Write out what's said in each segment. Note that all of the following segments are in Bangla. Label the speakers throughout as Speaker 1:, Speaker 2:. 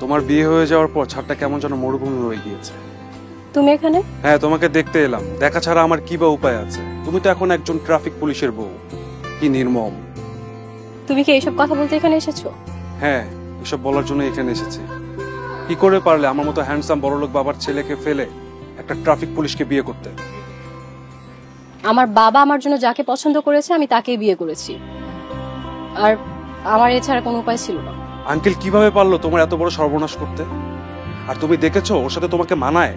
Speaker 1: তোমার বিয়ে হয়ে যাওয়ার পর ছাদটা কেমন যেন মরুভূমি হয়ে গিয়েছে।
Speaker 2: তুমি এখানে?
Speaker 1: হ্যাঁ, তোমাকে দেখতে এলাম। দেখা ছাড়া আমার কি বা উপায় আছে? তুমি তো এখন একজন ট্রাফিক পুলিশের বউ। কি নির্মম।
Speaker 2: তুমি কি এইসব কথা বলতে এখানে এসেছো?
Speaker 1: হ্যাঁ, এসব বলার জন্য এখানে এসেছি। কি করে পারলে আমার মতো হ্যান্ডসাম বড়লোক বাবার ছেলেকে ফেলে একটা ট্রাফিক পুলিশকে বিয়ে করতে?
Speaker 2: আমার বাবা আমার জন্য যাকে পছন্দ করেছে আমি তাকেই বিয়ে করেছি, আর আমার এছাড়া কোনো উপায় ছিল না।
Speaker 1: আঙ্কেল কিভাবে পারলো তোমার এত বড় সর্বনাশ করতে? আর তুমি দেখেছো ওর সাথে তোমাকে মানায়?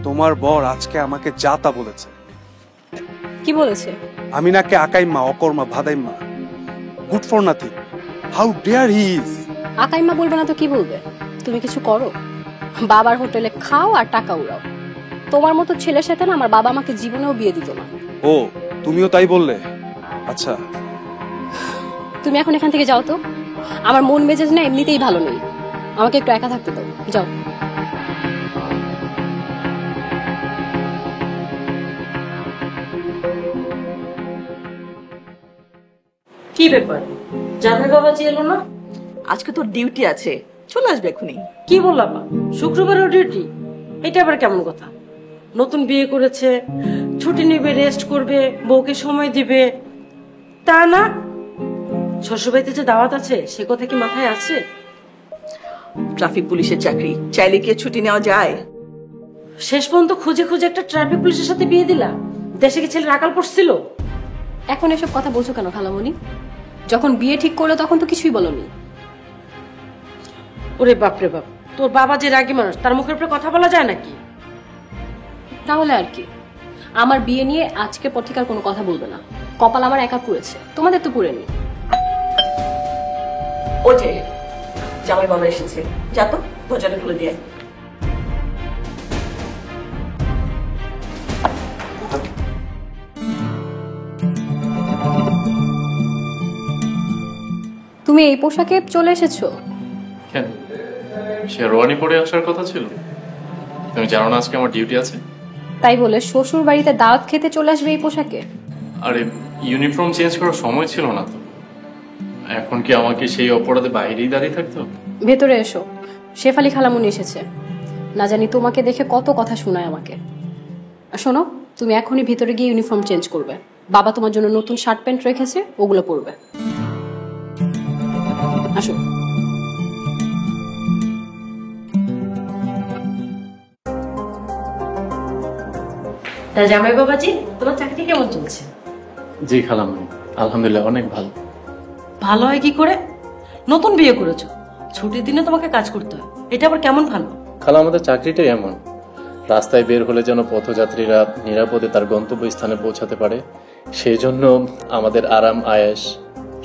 Speaker 1: তোমার বর আজকে আমাকে যা তা বলেছে।
Speaker 2: কি বলেছে?
Speaker 1: আমি নাকি আকাইমা, অকর্মা, ভাদাইমা, good for nothing. How dare he is.
Speaker 2: আকাইমা বলবে না তো কি বলবে? তুমি কিছু করো, বাবার হোটেলে খাও আর টাকা উড়াও। তোমার মতো ছেলের সাথে না আমার বাবা আমাকে জীবনেও বিয়ে দিত না।
Speaker 1: ও, তুমিও তাই বললে? আচ্ছা,
Speaker 2: তুমি এখন এখান থেকে যাও তো, আমার মন মেজাজ না এমনিতেই ভালো নেই, আমাকে একটু একা থাকতে দাও, যাও।
Speaker 3: কি ব্যাপার, জামাই বাবাজি এলো না?
Speaker 4: আজকে তোর ডিউটি আছে, চলে আসবে এখনই।
Speaker 3: কি বললাম, শুক্রবারেও ডিউটি? এটা আবার কেমন কথা? নতুন বিয়ে করেছে, ছুটি নেবে, রেস্ট করবে, বউকে সময় দিবে, তা না শ্বশুরবাড়িতে যে দাওয়াত আছে সে কথা কি মাথায় আছে?
Speaker 4: ট্রাফিক পুলিশের চাকরি, চাইলে কি ছুটি নেওয়া যায়?
Speaker 3: শেষ পর্যন্ত খুঁজে খুঁজে একটা ট্রাফিক পুলিশের সাথে বিয়ে দিলা। দেশে কি ছেলের আকাল পড়ছিল?
Speaker 2: এখন এসব কথা বলছো কেন খালামণি? যখন বিয়ে ঠিক করলো তখন তো কিছুই বলনি।
Speaker 3: ওরে বাপরে বাপ, তোর বাবা যে রাগী মানুষ, তার মুখের উপরে কথা বলা যায় নাকি?
Speaker 2: তাহলে আর কি, আমার বিয়ে নিয়ে আজকে পর থেকে আর কোনো কথা বলবে না। কপাল আমার একা পুড়েছে, তোমাদের তো পুড়েনি।
Speaker 4: ও যে জামাই বাবা এসেছে, যা তো দরজাটা খুলে দিয়ে।
Speaker 2: তুমি এই পোশাকে চলে এসেছো?
Speaker 5: কেন, শেরওয়ানি পরে আসার কথা ছিল? তুমি জানো না আজকে আমার ডিউটি আছে?
Speaker 2: তাই বলে শ্বশুর বাড়িতে দাওয়াত খেতে চলে আসবে এই পোশাকে?
Speaker 5: আরে ইউনিফর্ম চেঞ্জ করার সময় ছিল না তো। এখন কি আমাকে সেই অপরাধে বাইরেই দাঁড়িয়ে থাকতো?
Speaker 2: ভেতরে এসো, শেফালি খালামুনি এসেছে। না জানি তোমাকে দেখে কত কথা শোনায় আমাকে। আর শোনো, তুমি এখনই ভিতরে গিয়ে ইউনিফর্ম চেঞ্জ করবে। বাবা তোমার জন্য নতুন শার্ট প্যান্ট রেখেছে, ওগুলো পরবে। আসো।
Speaker 3: তা জামাই বাবাজি, তোমার চাকরি কেমন চলছে?
Speaker 5: জি খালামণি, আলহামদুলিল্লাহ অনেক ভালো।
Speaker 3: ভালো হয় কি করে? নতুন বিয়ে করেছো, ছুটির দিনে তোমাকে কাজ করতে হয়, এটা আবার কেমন ভালো?
Speaker 5: খালা, আমাদের চাকরিটাই এমন। রাস্তায় বের হলে যেন পথযাত্রীরা নিরাপদে তার গন্তব্যস্থানে পৌঁছাতে পারে, সেই জন্য আমাদের আরাম আয়েশ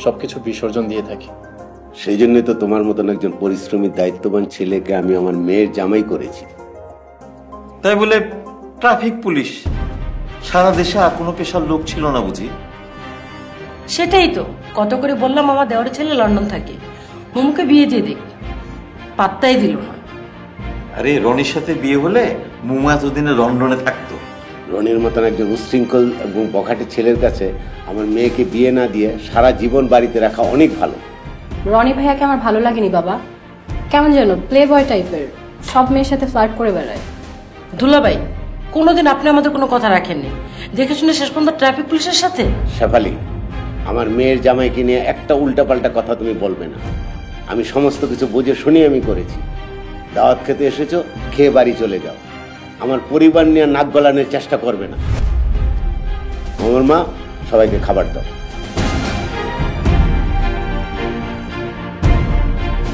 Speaker 5: সবকিছু বিসর্জন দিয়ে থাকি।
Speaker 6: সেই জন্যই তো তোমার মতন একজন পরিশ্রমী দায়িত্ববান ছেলেকে আমি আমার মেয়ের জামাই করেছি।
Speaker 7: তাই বলে ট্রাফিক পুলিশ? সারা দেশে আর কোনো পেশার লোক ছিল না বুঝি?
Speaker 3: সেটাই তো, কত করে বললাম আমার দেওয়ারের ছেলে লন্ডন থাকে, মোমুকে বিয়ে দিয়ে দিক, পাত্তাই দিল না।
Speaker 7: আরে রনির সাথে বিয়ে হলে মুমু এতদিনে লন্ডনে থাকতো।
Speaker 6: রনির মতন একজন উশৃঙ্খল এবং বখাটে ছেলের কাছে আমার মেয়েকে বিয়ে না দিয়ে সারা জীবন বাড়িতে রাখা অনেক ভালো।
Speaker 2: রনি ভাইয়াকে আমার ভালো লাগেনি বাবা, কেমন যেন প্লে বয় টাইপের, সব মেয়ের সাথে ফ্লার্ট করে বেড়ায়।
Speaker 3: দুলাভাই, কোনোদিন আপনি আমাদের কোনো কথা রাখেননি, দেখে শুনে শেষ পর্যন্ত ট্রাফিক পুলিশের সাথে।
Speaker 6: শেফালি, আমার মেয়ের জামাইকে নিয়ে একটা উল্টাপাল্টা কথা তুমি বলবে না। আমি সমস্ত কিছু বুঝে শুনে আমি করেছি। দাওয়াত খেতে এসেছো, খেয়ে বাড়ি চলে যাও। আমার পরিবার নিয়ে নাক গলানোর চেষ্টা করবে না। আমার মা, সবাইকে খাবার দাও।